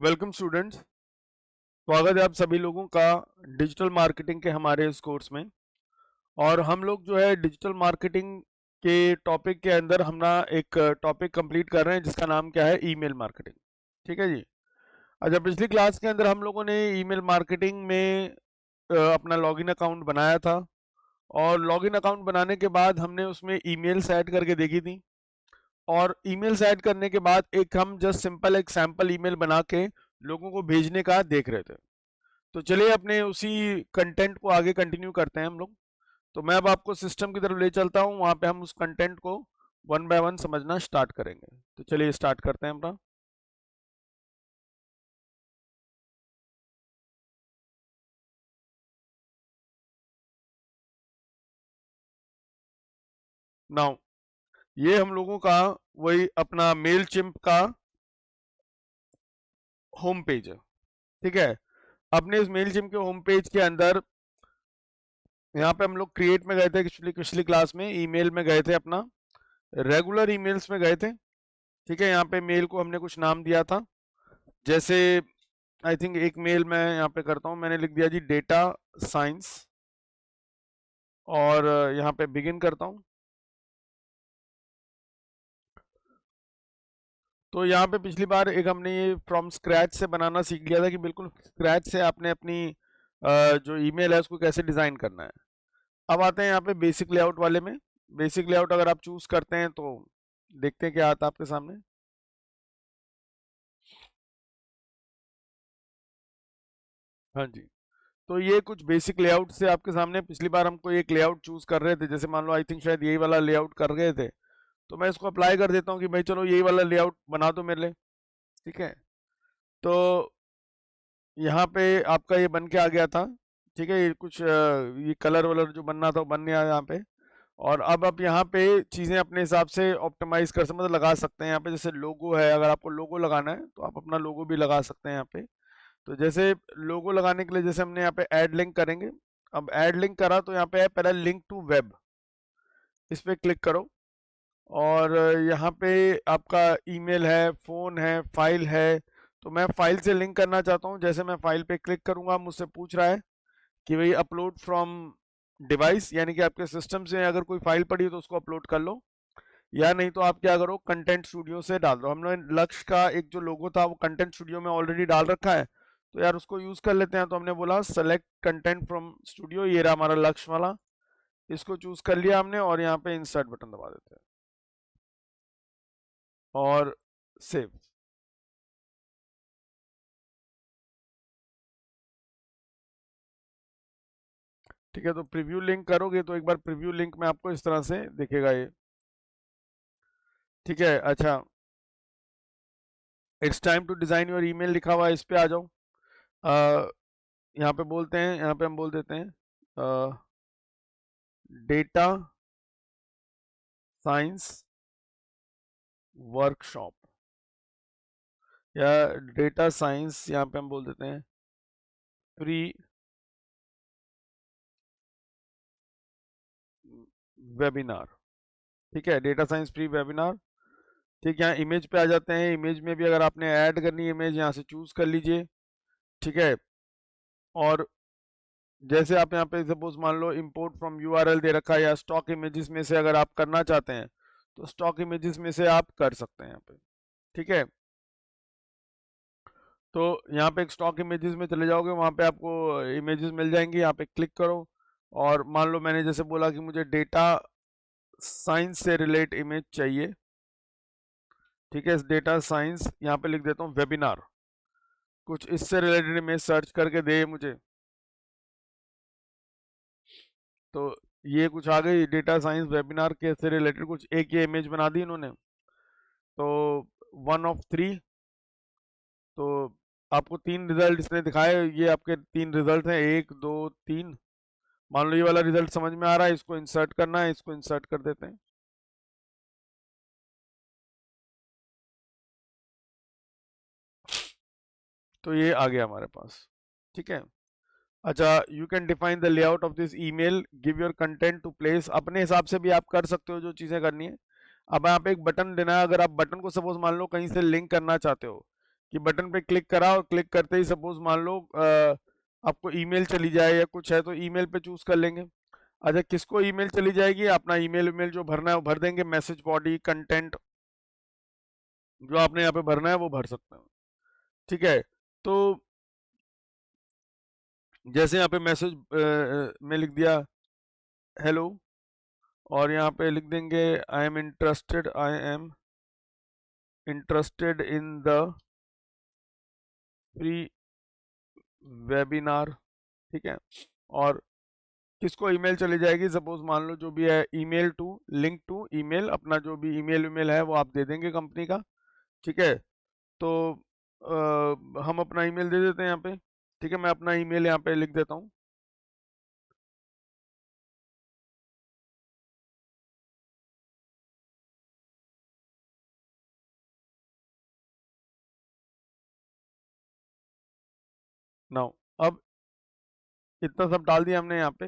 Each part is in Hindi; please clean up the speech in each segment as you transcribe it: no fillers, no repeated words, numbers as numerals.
Welcome students. स्वागत है आप सभी लोगों का डिजिटल मार्केटिंग के हमारे इस कोर्स में। और हम लोग जो है डिजिटल मार्केटिंग के टॉपिक के अंदर हम ना एक टॉपिक कंप्लीट कर रहे हैं जिसका नाम क्या है, ईमेल मार्केटिंग। ठीक है जी। अच्छा, पिछली क्लास के अंदर हम लोगों ने ईमेल मार्केटिंग में अपना लॉगिन अकाउंट बनाया था। और लॉगिन अकाउंट बनाने के बाद हमने उसमें ईमेल्स ऐड करके देखी थी। और ईमेल्स ऐड करने के बाद एक हम जस्ट सिंपल एक सैंपल ईमेल बना के लोगों को भेजने का देख रहे थे। तो चलिए अपने उसी कंटेंट को आगे कंटिन्यू करते हैं हम लोग। तो मैं अब आपको सिस्टम की तरफ ले चलता हूँ, वहाँ पे हम उस कंटेंट को वन बाय वन समझना स्टार्ट करेंगे। तो चलिए स्टार्ट करते हैं अपना। नाउ ये हम लोगों का वही अपना मेल चिम्प का होम पेज है। ठीक है। अपने इस मेल चिम्प के होम पेज के अंदर यहाँ पे हम लोग क्रिएट में गए थे, पिछली क्लास में ईमेल में गए थे, अपना रेगुलर ईमेल्स में गए थे। ठीक है। यहाँ पे मेल को हमने कुछ नाम दिया था, जैसे आई थिंक एक मेल मैं यहाँ पे करता हूँ, मैंने लिख दिया जी डेटा साइंस। और यहाँ पे बिगिन करता हूँ। तो यहाँ पे पिछली बार एक हमने ये फ्रॉम स्क्रैच से बनाना सीख लिया था कि बिल्कुल स्क्रैच से आपने अपनी जो ईमेल है उसको कैसे डिज़ाइन करना है। अब आते हैं यहाँ पे बेसिक लेआउट वाले में। बेसिक लेआउट अगर आप चूज करते हैं तो देखते हैं क्या आता है आपके सामने। हाँ जी। तो ये कुछ बेसिक लेआउट से आपके सामने, पिछली बार हमको एक लेआउट चूज कर रहे थे, जैसे मान लो आई थिंक शायद यही वाला लेआउट कर रहे थे। तो मैं इसको अप्लाई कर देता हूँ कि भाई चलो यही वाला लेआउट बना दो मेरे लिए। ठीक है। तो यहाँ पे आपका ये बन के आ गया था। ठीक है। ये कुछ ये कलर वलर जो बनना था वो बन गया यहाँ पे। और अब आप यहाँ पे चीज़ें अपने हिसाब से ऑप्टिमाइज कर सकते, मतलब लगा सकते हैं यहाँ पे। जैसे लोगो है, अगर आपको लोगो लगाना है तो आप अपना लोगो भी लगा सकते हैं यहाँ पे। तो जैसे लोगो लगाने के लिए जैसे हमने यहाँ पे ऐड लिंक करेंगे। अब ऐड लिंक करा तो यहाँ पे है पहला लिंक टू वेब, इस पे क्लिक करो। और यहाँ पे आपका ईमेल है, फ़ोन है, फाइल है। तो मैं फाइल से लिंक करना चाहता हूँ। जैसे मैं फाइल पे क्लिक करूँगा, मुझसे पूछ रहा है कि भाई अपलोड फ्रॉम डिवाइस, यानी कि आपके सिस्टम से अगर कोई फाइल पड़ी है तो उसको अपलोड कर लो, या नहीं तो आप क्या करो कंटेंट स्टूडियो से डाल दो। हमने लक्ष्य का एक जो लोगो था वो कंटेंट स्टूडियो में ऑलरेडी डाल रखा है, तो यार उसको यूज़ कर लेते हैं। तो हमने बोला सेलेक्ट कंटेंट फ्रॉम स्टूडियो, ये रहा हमारा लक्ष्य वाला। इसको चूज़ कर लिया हमने और यहाँ पे इंसर्ट बटन दबा देते हैं और सेव। ठीक है। तो प्रीव्यू लिंक करोगे तो एक बार प्रीव्यू लिंक में आपको इस तरह से दिखेगा ये। ठीक है। अच्छा, it's time to design your email लिखा हुआ है, इस पे आ जाओ। यहाँ पे बोलते हैं, यहाँ पे हम बोल देते हैं डेटा साइंस वर्कशॉप, या डेटा साइंस यहाँ पे हम बोल देते हैं प्री वेबिनार। ठीक है। Data science pre webinar. ठीक है। यहाँ इमेज पे आ जाते हैं। इमेज में भी अगर आपने ऐड करनी है इमेज, यहाँ से चूज कर लीजिए। ठीक है। और जैसे आप यहाँ पे सपोज मान लो इंपोर्ट फ्रॉम यूआरएल दे रखा है, या स्टॉक इमेजेस में से अगर आप करना चाहते हैं तो स्टॉक इमेजेस में से आप कर सकते हैं यहाँ पे। ठीक है। तो यहाँ पे एक स्टॉक इमेजेस में चले जाओगे, वहाँ पे आपको इमेजेस मिल जाएंगी, यहाँ पे क्लिक करो। और मान लो मैंने जैसे बोला कि मुझे डेटा साइंस से रिलेट इमेज चाहिए। ठीक है। डेटा साइंस यहाँ पे लिख देता हूँ वेबिनार, कुछ इससे रिलेटेड इमेज सर्च करके दे मुझे। तो ये कुछ आ गई डेटा साइंस वेबिनार के से रिलेटेड, कुछ एक ये इमेज बना दी इन्होंने। तो 1 of 3। तो आपको 3 रिजल्ट इसने दिखाए, ये आपके 3 रिजल्ट हैं, 1 2 3। मान लो ये वाला रिजल्ट समझ में आ रहा है, इसको इंसर्ट करना है, इसको इंसर्ट कर देते हैं। तो ये आ गया हमारे पास। ठीक है। अच्छा, you can define the layout of this email, give your content to place. अपने हिसाब से भी आप कर सकते हो जो चीज़ें करनी है। अब यहाँ पे एक बटन देना है, अगर आप बटन को सपोज मान लो कहीं से लिंक करना चाहते हो, कि बटन पे क्लिक करा और क्लिक करते ही सपोज मान लो आपको ईमेल चली जाए या कुछ है तो ईमेल पे चूज कर लेंगे। अच्छा, किसको ईमेल चली जाएगी? अपना ईमेल जो भरना है वो भर देंगे, मैसेज बॉडी कंटेंट जो आपने यहाँ पे भरना है वो भर सकते हैं। ठीक है, तो जैसे यहाँ पे मैसेज में लिख दिया हेलो, और यहाँ पे लिख देंगे I am interested in the free webinar. ठीक है, और किसको ईमेल चली जाएगी? सपोज मान लो जो भी है email to link to email, अपना जो भी ईमेल है वो आप दे देंगे कंपनी का। ठीक है, तो हम अपना ईमेल दे देते हैं यहाँ पे। ठीक है, मैं अपना ईमेल यहाँ पे लिख देता हूँ। नाउ अब इतना सब डाल दिया हमने यहाँ पे,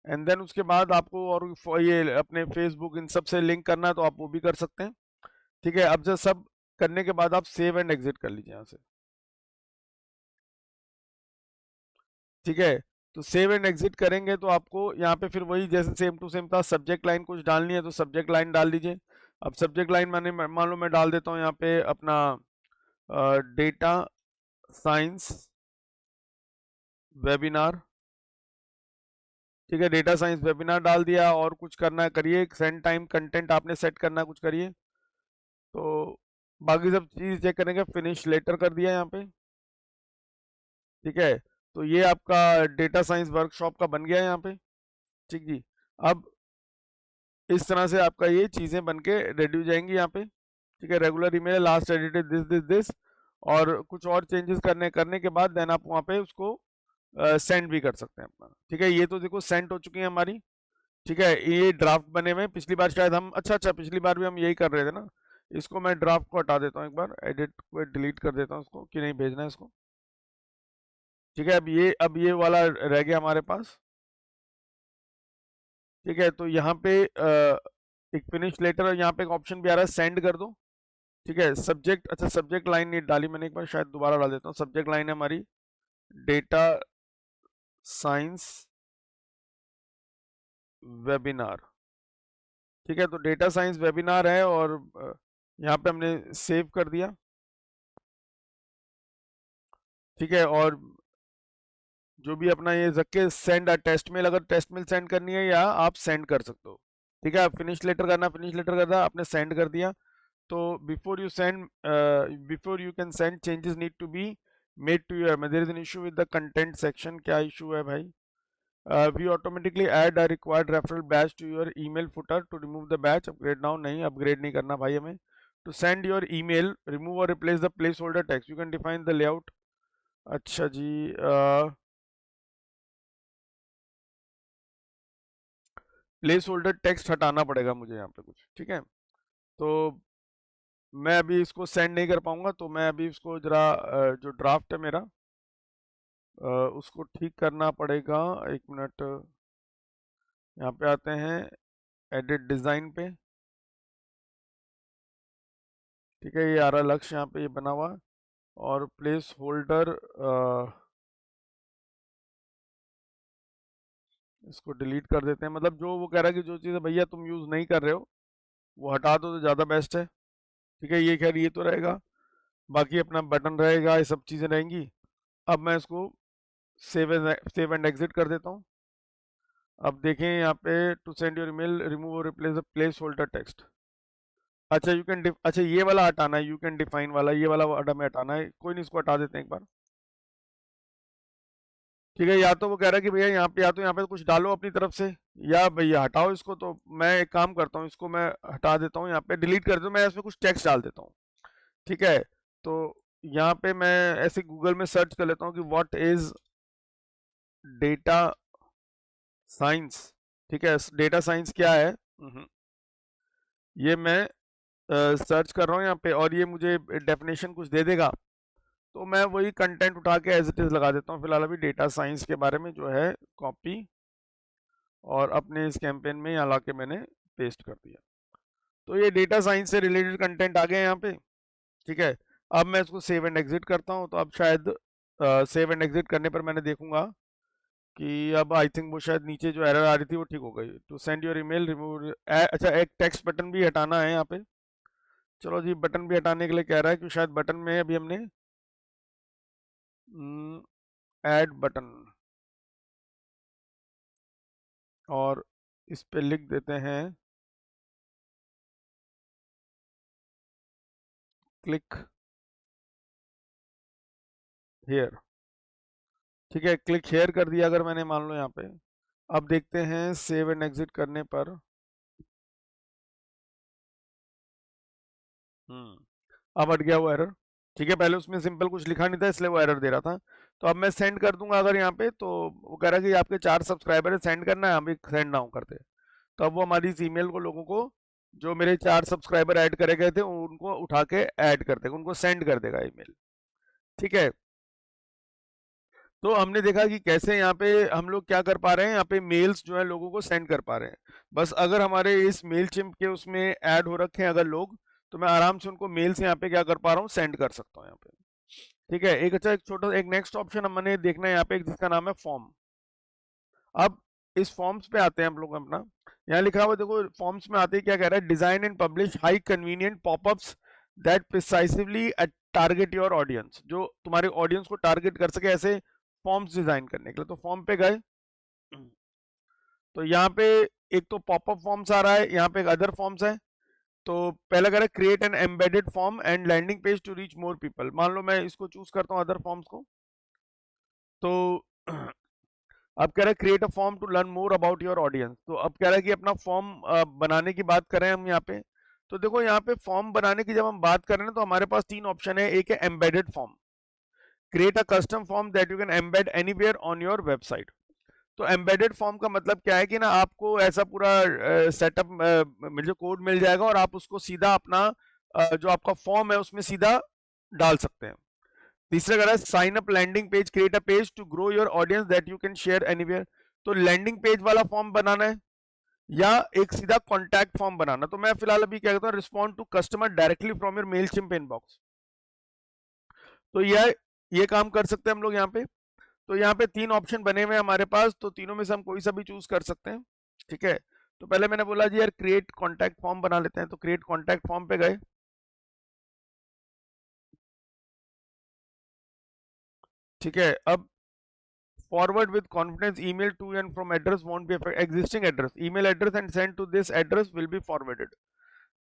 एंड देन उसके बाद आपको और ये अपने फेसबुक इन सब से लिंक करना है तो आप वो भी कर सकते हैं। ठीक है, अब जब सब करने के बाद आप सेव एंड एग्जिट कर लीजिए यहाँ से। ठीक है, तो सेव एंड एग्जिट करेंगे तो आपको यहाँ पे फिर वही जैसे सेम टू सेम था, सब्जेक्ट लाइन कुछ डालनी है तो सब्जेक्ट लाइन डाल दीजिए। अब सब्जेक्ट लाइन मैंने मान लो मैं डाल देता हूँ यहाँ पे अपना डेटा साइंस वेबिनार। ठीक है, डेटा साइंस वेबिनार डाल दिया, और कुछ करना है करिए, सेंड टाइम कंटेंट आपने सेट करना है कुछ करिए। तो बाकी सब चीज़ चेक करेंगे, फिनिश लेटर कर दिया यहाँ पे। ठीक है, तो ये आपका डेटा साइंस वर्कशॉप का बन गया है यहाँ पे। ठीक जी, अब इस तरह से आपका ये चीज़ें बन के रेडी हो जाएंगी यहाँ पे। ठीक है, regular email last edited this this this, और कुछ और चेंजेस करने के बाद देन आप वहाँ पे उसको सेंड भी कर सकते हैं अपना। ठीक है, ये तो देखो सेंड हो चुकी है हमारी। ठीक है, ये ड्राफ्ट बने हुए हैं, पिछली बार शायद हम अच्छा पिछली बार भी हम यही कर रहे थे ना। इसको मैं ड्राफ्ट को हटा देता हूँ, एक बार एडिट को डिलीट कर देता हूँ उसको कि नहीं भेजना है इसको। ठीक है, अब ये वाला रह गया हमारे पास। ठीक है, तो यहाँ पे एक फिनिश लेटर और यहाँ पे एक ऑप्शन भी आ रहा है सेंड कर दो। ठीक है, सब्जेक्ट, अच्छा सब्जेक्ट लाइन नहीं डाली मैंने, एक बार शायद दोबारा डाल देता हूँ। सब्जेक्ट लाइन है हमारी डेटा साइंस वेबिनार। ठीक है, तो डेटा साइंस वेबिनार है, और यहाँ पे हमने सेव कर दिया। ठीक है, और जो भी अपना ये जक्के सेंड टेस्ट मेल, अगर टेस्ट मेल सेंड करनी है या आप सेंड कर सकते हो। ठीक है, फिनिश लेटर करना, फिनिश लेटर करना, आपने सेंड कर दिया। तो before you can send changes need to be made to your, there is an issue with the content section. क्या इशू है भाई? We automatically add a required referral badge to your email footer to remove the badge, upgrade now. नहीं, अपग्रेड नहीं करना भाई हमें। To send your email remove और replace the placeholder text, you can define the layout. अच्छा जी, प्लेस होल्डर टेक्स्ट हटाना पड़ेगा मुझे यहाँ पे कुछ। ठीक है, तो मैं अभी इसको सेंड नहीं कर पाऊंगा, तो मैं अभी इसको जरा जो ड्राफ्ट है मेरा उसको ठीक करना पड़ेगा। एक मिनट, यहाँ पे आते हैं एडिट डिज़ाइन पे। ठीक है, ये आ रहा लक्ष्य यहाँ पे ये बना हुआ, और प्लेस होल्डर इसको डिलीट कर देते हैं। मतलब जो वो कह रहा है कि जो चीज़ें भैया तुम यूज़ नहीं कर रहे हो वो हटा दो तो ज़्यादा बेस्ट है। ठीक है, ये खैर ये तो रहेगा, बाकी अपना बटन रहेगा, ये सब चीज़ें रहेंगी। अब मैं इसको सेव एंड एग्जिट कर देता हूँ। अब देखें यहाँ पे to send your email remove और replace the placeholder text. अच्छा अच्छा ये वाला हटाना है, यू कैन डिफाइन वाला, ये वाला वर्ड हमें हटाना है। कोई नहीं, इसको हटा देते हैं एक बार। ठीक है, या तो वो कह रहा है कि भैया यहाँ पे, या तो यहाँ पे कुछ डालो अपनी तरफ से, या भैया हटाओ इसको। तो मैं एक काम करता हूँ, इसको मैं हटा देता हूँ, यहाँ पे डिलीट कर देता हूँ, मैं इसमें कुछ टेक्स्ट डाल देता हूँ। ठीक है, तो यहाँ पे मैं ऐसे गूगल में सर्च कर लेता हूँ कि व्हाट इज डेटा साइंस। ठीक है, डेटा साइंस क्या है, ये मैं सर्च कर रहा हूँ यहाँ पे, और ये मुझे डेफिनेशन कुछ दे देगा, तो मैं वही कंटेंट उठा के एज इट इज लगा देता हूँ। फिलहाल अभी डेटा साइंस के बारे में जो है कॉपी, और अपने इस कैंपेन में यहाँ ला के मैंने पेस्ट कर दिया। तो ये डेटा साइंस से रिलेटेड कंटेंट आ गए यहाँ पे। ठीक है, अब मैं इसको सेव एंड एग्जिट करता हूँ, तो अब शायद सेव एंड एग्जिट करने पर मैंने देखूंगा कि अब आई थिंक वो शायद नीचे जो एरर आ रही थी वो ठीक हो गई। To send your email remove, अच्छा एक टेक्स्ट बटन भी हटाना है यहाँ पे। चलो जी, बटन भी हटाने के लिए कह रहा है कि शायद बटन में अभी हमने ऐड बटन, और इस पे लिख देते हैं क्लिक हेयर। ठीक है, क्लिक हेयर कर दिया अगर मैंने, मान लो यहाँ पे। अब देखते हैं सेव एंड एग्जिट करने पर। अब हट गया वो एरर। ठीक है, पहले उसमें सिंपल कुछ लिखा नहीं था इसलिए वो एरर दे रहा था। तो अब मैं सेंड कर दूंगा अगर यहाँ पे, तो वो कह रहा है कि आपके 4 सब्सक्राइबर है, सेंड करना है, हम भी सेंड नाउ करते हैं। तो अब वो हमारी इस ईमेल को लोगों को, जो मेरे 4 सब्सक्राइबर ऐड करे गए थे उनको उठा के ऐड कर देगा, उनको सेंड कर देगा ईमेल। ठीक है, तो हमने देखा कि कैसे यहाँ पे हम लोग क्या कर पा रहे हैं, यहाँ पे मेल्स जो है लोगों को सेंड कर पा रहे हैं। बस अगर हमारे इस मेल चिम्प के उसमें ऐड हो रखे हैं अगर लोग, तो मैं आराम से उनको मेल से यहाँ पे क्या कर पा रहा हूँ, सेंड कर सकता हूँ यहाँ पे। ठीक है, एक अच्छा एक छोटा एक नेक्स्ट ऑप्शन हमने देखना है यहाँ पे, एक जिसका नाम है फॉर्म। अब इस फॉर्म्स पे आते हैं हम लोग अपना। यहाँ लिखा हुआ देखो, फॉर्म्स में आते ही क्या कह रहा है, design and publish high convenient popups that precisely target your audience, जो तुम्हारे ऑडियंस को टारगेट कर सके, ऐसे फॉर्म्स डिजाइन करने के लिए। तो फॉर्म पे गए, तो यहाँ पे एक तो पॉपअप फॉर्म्स आ रहा है, यहाँ पे एक अदर फॉर्म्स है। तो पहला कह रहा है create an embedded form and landing page to reach more people. मान लो मैं इसको चूज करता हूँ अदर फॉर्म्स को, तो अब कह रहा है create a form to learn more about your audience. तो अब कह रहा है कि अपना फॉर्म बनाने की बात करें हम यहाँ पे। तो देखो यहाँ पे फॉर्म बनाने की जब हम बात कर रहे हैं तो हमारे पास 3 ऑप्शन है। एक है embedded form, create a custom form that you can embed anywhere on your website. तो एम्बेडेड फॉर्म का मतलब क्या है कि ना, आपको ऐसा पूरा सेटअप जो कोड मिल जाएगा और आप उसको सीधा अपना जो आपका फॉर्म है उसमें सीधा डाल सकते हैं। तीसरा कह रहा है sign up landing page, create a page to grow your audience that you can share anywhere. तो लैंडिंग पेज वाला फॉर्म बनाना है या एक सीधा कॉन्टैक्ट फॉर्म बनाना। तो मैं फिलहाल अभी क्या कहता हूँ, respond to customer directly from your Mailchimp inbox. तो ये काम कर सकते हैं हम लोग यहाँ पे। तो यहाँ पे 3 ऑप्शन बने हुए हैं हमारे पास, तो तीनों में से हम कोई सा भी चूज कर सकते हैं। ठीक है, तो पहले मैंने बोला जी यार क्रिएट कॉन्टैक्ट फॉर्म बना लेते हैं, तो क्रिएट कॉन्टैक्ट फॉर्म पे गए। ठीक है, अब forward with confidence email to and from address won't be affected, existing address email address and send to this address will be forwarded।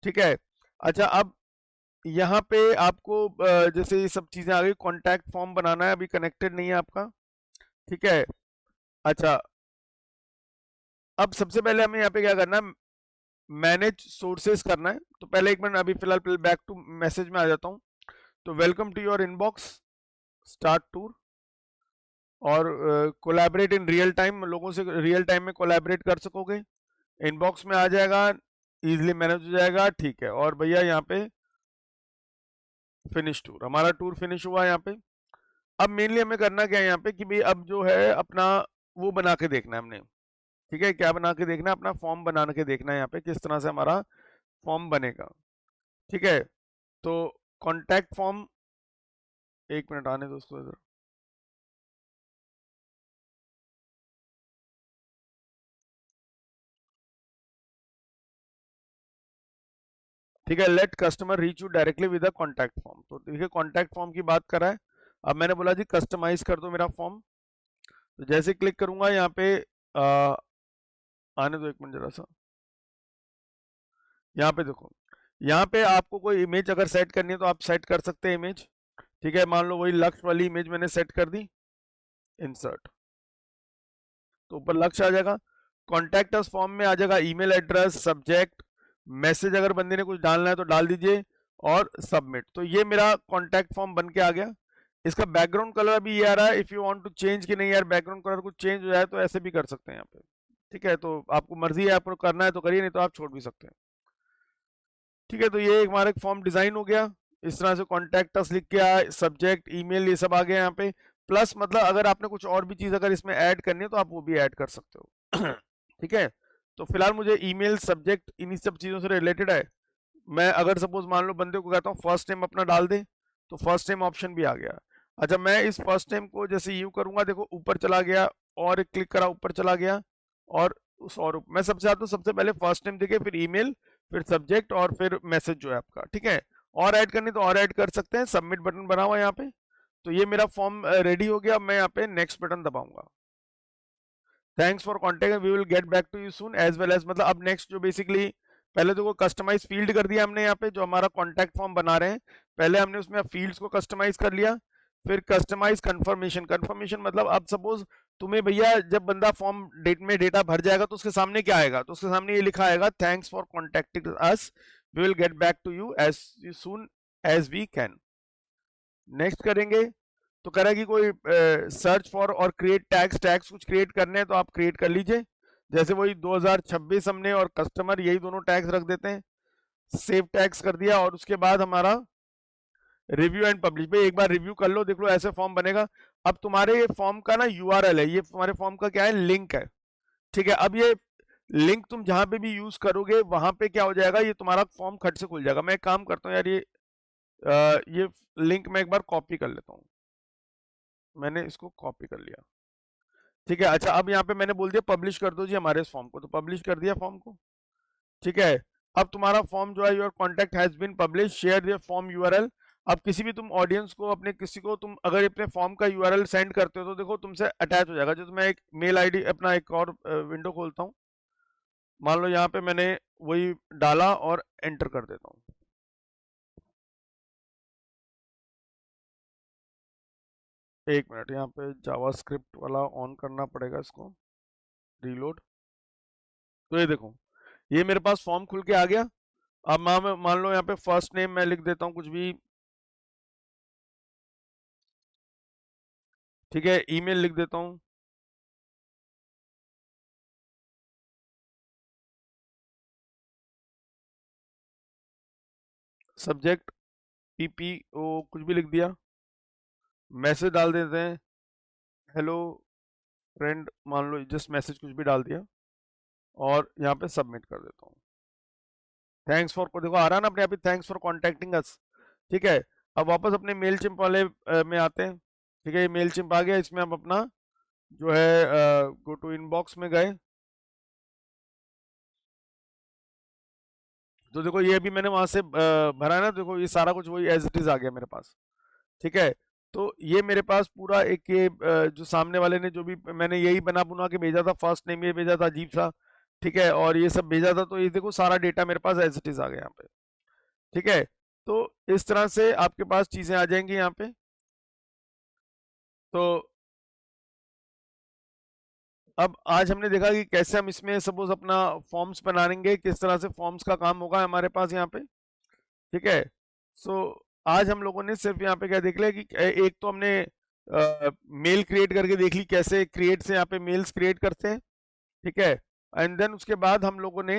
ठीक है, अच्छा अब यहाँ पे आपको जैसे ये सब चीजें आ गई, कॉन्टैक्ट फॉर्म बनाना है, अभी कनेक्टेड नहीं है आपका। ठीक है, अच्छा अब सबसे पहले हमें यहाँ पे क्या करना है, मैनेज सोर्सेस करना है। तो पहले एक मिनट, अभी फिलहाल बैक टू मैसेज में आ जाता हूँ। तो welcome to your inbox, start tour, और कोलैबोरेट इन रियल टाइम, लोगों से रियल टाइम में कोलैबोरेट कर सकोगे, इनबॉक्स में आ जाएगा, इजीली मैनेज हो जाएगा। ठीक है, और भैया यहाँ पे फिनिश टूर, हमारा टूर फिनिश हुआ यहाँ पे। अब मेनली हमें करना क्या है यहाँ पे कि भाई अब जो है अपना वो बना के देखना है हमने। ठीक है, क्या बना के देखना है, अपना फॉर्म बना के देखना है यहाँ पे, किस तरह से हमारा फॉर्म बनेगा। ठीक है, तो कॉन्टैक्ट फॉर्म, एक मिनट आने दोस्तों इधर। ठीक है, let customer reach you directly with a contact form. तो देखिए कॉन्टैक्ट फॉर्म की बात कर रहा है। अब मैंने बोला जी कस्टमाइज कर दो मेरा फॉर्म। तो जैसे क्लिक करूंगा यहाँ पे आने दो एक मिनट जरा सा, यहाँ पे देखो, यहाँ पे आपको कोई इमेज अगर सेट करनी है तो आप सेट कर सकते हैं इमेज। ठीक है, मान लो वही लक्ष्य वाली इमेज मैंने सेट कर दी, इंसर्ट, तो ऊपर लक्ष्य आ जाएगा। कॉन्टैक्ट अस फॉर्म में आ जाएगा ईमेल एड्रेस, सब्जेक्ट, मैसेज अगर बंदे ने कुछ डालना है तो डाल दीजिए, और सबमिट। तो ये मेरा कॉन्टैक्ट फॉर्म बन के आ गया। इसका बैकग्राउंड कलर अभी ये आ रहा है, if you want to change कि नहीं यार बैकग्राउंड कलर कुछ चेंज हो जाए तो ऐसे भी कर सकते हैं यहाँ पे। ठीक है, तो आपको मर्जी है, आपको करना है तो करिए, नहीं तो आप छोड़ भी सकते हैं। ठीक है, तो ये एक हमारा फॉर्म डिजाइन हो गया। इस तरह से कॉन्टैक्ट अस लिख के आया, सब्जेक्ट, ईमेल, ये सब आ गया यहाँ पे। प्लस मतलब अगर आपने कुछ और भी चीज अगर इसमें ऐड करनी है तो आप वो भी ऐड कर सकते हो। ठीक है, तो फिलहाल मुझे ईमेल, सब्जेक्ट, इन्हीं सब चीजों से रिलेटेड है। मैं अगर सपोज मान लो बंदे को कहता हूँ फर्स्ट नेम अपना डाल दे, तो फर्स्ट नेम ऑप्शन भी आ गया। अच्छा, मैं इस फर्स्ट नेम को जैसे यू करूंगा, देखो ऊपर चला गया, और एक क्लिक करा ऊपर चला गया, और मैं सबसे चाहता हूँ सबसे पहले फर्स्ट नेम देखे, फिर ईमेल, फिर सब्जेक्ट, और फिर मैसेज जो है आपका, ठीक है। और ऐड करनी तो और ऐड कर सकते हैं, सबमिट बटन बना हुआ है यहाँ पे। तो ये मेरा फॉर्म रेडी हो गया, मैं यहाँ पे नेक्स्ट बटन दबाऊंगा। Thanks for contact, we will get back to you soon as well as, मतलब अब नेक्स्ट जो बेसिकली पहले तो वो कस्टमाइज फील्ड कर दिया हमने यहाँ पे, जो हमारा कॉन्टैक्ट फॉर्म बना रहे हैं पहले हमने उसमें फील्ड्स को कस्टमाइज कर लिया। फिर कस्टमाइज कंफर्मेशन, कंफर्मेशन मतलब अब सपोज तुम्हें भैया जब बंदा फॉर्म डेट में डेटा भर जाएगा तो उसके सामने क्या आएगा, तो उसके सामने ये लिखा आएगा thanks for contacting us, we will get back to you as soon as we can. Next करेंगे तो कह रहा है कि कोई सर्च फॉर और क्रिएट टैग्स, टैग्स कुछ क्रिएट करने हैं तो आप क्रिएट कर लीजिए, जैसे वही 2026 हमने और कस्टमर यही दोनों टैग्स रख देते हैं। सेव टैग्स कर दिया, और उसके बाद हमारा रिव्यू एंड पब्लिश, भाई एक बार रिव्यू कर लो, देख लो ऐसे फॉर्म बनेगा। अब तुम्हारे ये फॉर्म का ना यूआरएल है, ये तुम्हारे फॉर्म का क्या है, लिंक है, ठीक है। अब ये लिंक तुम जहां पे भी यूज करोगे वहां पे क्या हो जाएगा, ये तुम्हारा फॉर्म खट से खुल जाएगा। मैं एक काम करता हूँ यार, ये लिंक मैं एक बार कॉपी कर लेता हूँ, मैंने इसको कॉपी कर लिया, ठीक है। अच्छा, अब यहाँ पे मैंने बोल दिया पब्लिश कर दो जी हमारे इस फॉर्म को, तो पब्लिश कर दिया फॉर्म को, ठीक है। अब तुम्हारा फॉर्म जो है, your contact has been publish, share your form URL. अब किसी भी तुम ऑडियंस को, अपने किसी को तुम अगर अपने फॉर्म का यूआरएल सेंड करते हो तो देखो तुमसे अटैच हो जाएगा। जो मैं एक मेल आईडी अपना एक और विंडो खोलता हूँ, मान लो यहाँ पे मैंने वही डाला और एंटर कर देता हूँ। एक मिनट, यहाँ पे जावास्क्रिप्ट वाला ऑन करना पड़ेगा इसको, रीलोड। तो ये देखो, ये मेरे पास फॉर्म खुल के आ गया। अब मान लो यहाँ पे फर्स्ट नेम मैं लिख देता हूँ कुछ भी, ठीक है, ईमेल लिख देता हूँ, सब्जेक्ट पीपीओ कुछ भी लिख दिया, मैसेज डाल देते हैं हेलो फ्रेंड, मान लो जस्ट मैसेज कुछ भी डाल दिया, और यहाँ पे सबमिट कर देता हूँ। थैंक्स फॉर, देखो आ रहा है ना अपने आप ही, थैंक्स फॉर कॉन्टेक्टिंग अस, ठीक है। अब वापस अपने मेल चिम्प वाले में आते हैं, ठीक है। ये मेल चिम्प आ गया, इसमें हम अपना जो है गो टू इनबॉक्स में गए, तो देखो ये भी मैंने वहां से भरा है ना, देखो ये सारा कुछ वही एज इट इज आ गया मेरे पास, ठीक है। तो ये मेरे पास पूरा एक ये जो सामने वाले ने जो भी मैंने यही बना बुना के भेजा था, फर्स्ट नेम ये भेजा था अजीब सा, ठीक है, और ये सब भेजा था, तो ये देखो सारा डेटा मेरे पास एज इट इज आ गया यहाँ पे, ठीक है। तो इस तरह से आपके पास चीजें आ जाएंगी यहाँ पे। तो अब आज हमने देखा कि कैसे हम इसमें सपोज अपना फॉर्म्स बनाएंगे, किस तरह से फॉर्म्स का काम होगा हमारे पास यहाँ पे, ठीक है। सो आज हम लोगों ने सिर्फ यहाँ पे क्या देख लिया कि एक तो हमने मेल क्रिएट करके देख ली, कैसे क्रिएट से यहाँ पे मेल्स क्रिएट करते हैं, ठीक है। एंड देन उसके बाद हम लोगों ने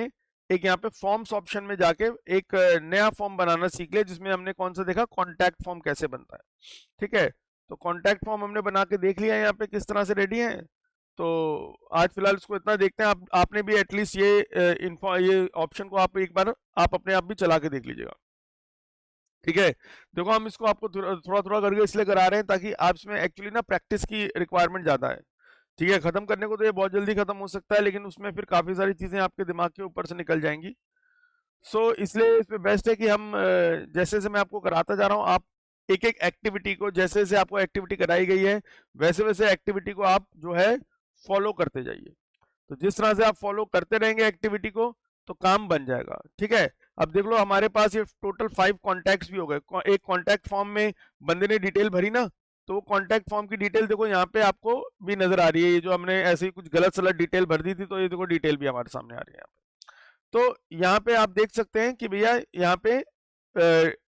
एक यहाँ पे फॉर्म्स ऑप्शन में जाके एक नया फॉर्म बनाना सीख लिया, जिसमें हमने कौन सा देखा, कॉन्टैक्ट फॉर्म कैसे बनता है, ठीक है। तो कॉन्टैक्ट फॉर्म हमने बना के देख लिया यहाँ पे किस तरह से रेडी है। तो आज फिलहाल इसको इतना देखते हैं, आपने भी एटलीस्ट ये ऑप्शन को आप एक बार आप अपने आप भी चला के देख लीजिएगा, ठीक है। देखो हम इसको आपको थोड़ा थोड़ा करके इसलिए करा रहे हैं ताकि आप इसमें एक्चुअली ना प्रैक्टिस की रिक्वायरमेंट ज्यादा है, ठीक है। खत्म करने को तो ये बहुत जल्दी खत्म हो सकता है, लेकिन उसमें फिर काफी सारी चीजें आपके दिमाग के ऊपर से निकल जाएंगी। सो इसलिए इसमें बेस्ट है कि हम जैसे जैसे मैं आपको कराता जा रहा हूँ, आप एक एक एक्टिविटी को, जैसे जैसे आपको एक्टिविटी कराई गई है वैसे वैसे एक्टिविटी को आप जो है फॉलो करते जाइए। तो जिस तरह से आप फॉलो करते रहेंगे एक्टिविटी को तो काम बन जाएगा, ठीक है। अब देख लो हमारे पास ये टोटल 5 कॉन्टैक्ट्स भी हो गए। एक कॉन्टैक्ट फॉर्म में बंदे ने डिटेल भरी ना, तो वो कॉन्टैक्ट फॉर्म की डिटेल देखो यहाँ पे आपको भी नजर आ रही है। ये जो हमने ऐसे ही कुछ गलत सलत डिटेल भर दी थी, तो ये देखो डिटेल भी हमारे सामने आ रही है यहाँ पे। तो यहाँ पे आप देख सकते हैं कि भैया यहाँ पे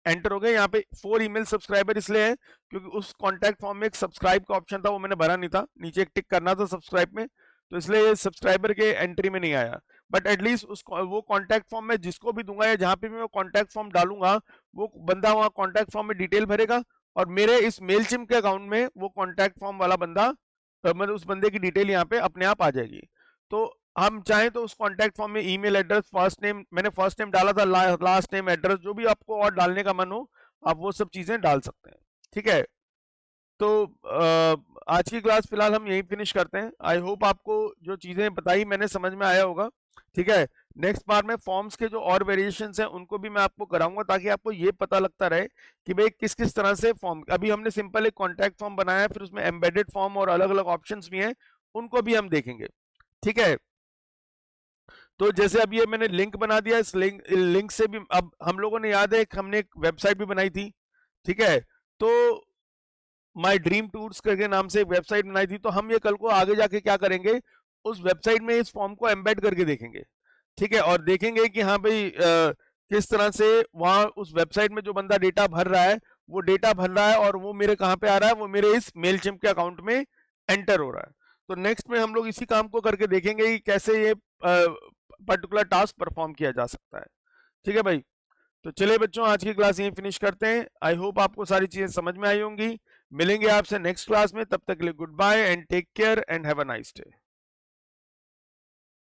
एंटर हो गए। यहाँ पे 4 ईमेल सब्सक्राइबर इसलिए है क्योंकि उस कॉन्टैक्ट फॉर्म में एक सब्सक्राइब का ऑप्शन था, वो मैंने भरा नहीं था, नीचे एक टिक करना था सब्सक्राइब में, तो इसलिए ये सब्सक्राइबर के एंट्री में नहीं आया। बट एटलीस्ट उस वो कॉन्टैक्ट फॉर्म में जिसको भी दूंगा या जहां पे भी मैं कॉन्टैक्ट फॉर्म डालूंगा, वो बंदा वहाँ कॉन्टैक्ट फॉर्म में डिटेल भरेगा और मेरे इस मेलचिम्प के अकाउंट में वो कॉन्टैक्ट फॉर्म वाला बंदा मतलब उस बंदे की डिटेल यहाँ पे अपने आप आ जाएगी। तो हम चाहें तो उस कॉन्टैक्ट फॉर्म में ईमेल एड्रेस, फर्स्ट नेम, मैंने फर्स्ट नेम डाला था, लास्ट नेम, एड्रेस, जो भी आपको और डालने का मन हो आप वो सब चीजें डाल सकते हैं। ठीक है, तो आज की क्लास फिलहाल हम यहीं फिनिश करते हैं। आई होप आपको जो चीजें बताई मैंने समझ में आया होगा। ठीक है, नेक्स्ट बार में फॉर्म्स के जो और वेरिएशंस हैं उनको भी मैं आपको कराऊंगा, ताकि आपको ये पता लगता रहे कि भाई किस किस तरह से फॉर्म, अभी हमने सिंपल एक कॉन्टैक्ट फॉर्म बनाया है, फिर उसमें एम्बेडेड फॉर्म और अलग अलग ऑप्शंस भी हैं, उनको भी हम देखेंगे। ठीक है, तो जैसे अब ये मैंने लिंक बना दिया, इस लिंक से भी अब हम लोगों ने, याद है हमने एक वेबसाइट भी बनाई थी। ठीक है, तो माई ड्रीम टूर्स करके नाम से एक वेबसाइट बनाई थी, तो हम ये कल को आगे जाके क्या करेंगे, उस वेबसाइट में इस फॉर्म को एम्बेड करके देखेंगे। ठीक है, और देखेंगे कि हाँ भाई किस तरह से वहां उस वेबसाइट में जो बंदा डेटा भर रहा है वो डेटा भर रहा है, और वो मेरे कहाँ पे आ रहा है, वो मेरे इस मेलचिम्प के अकाउंट में एंटर हो रहा है। तो नेक्स्ट में हम लोग इसी काम को करके देखेंगे कि कैसे ये पर्टिकुलर टास्क परफॉर्म किया जा सकता है। ठीक है भाई, तो चलिए बच्चों, आज की क्लास यहीं फिनिश करते हैं। आई होप आपको सारी चीजें समझ में आई होंगी। मिलेंगे आपसे नेक्स्ट क्लास में, तब तक के लिए goodbye and take care and have a nice day.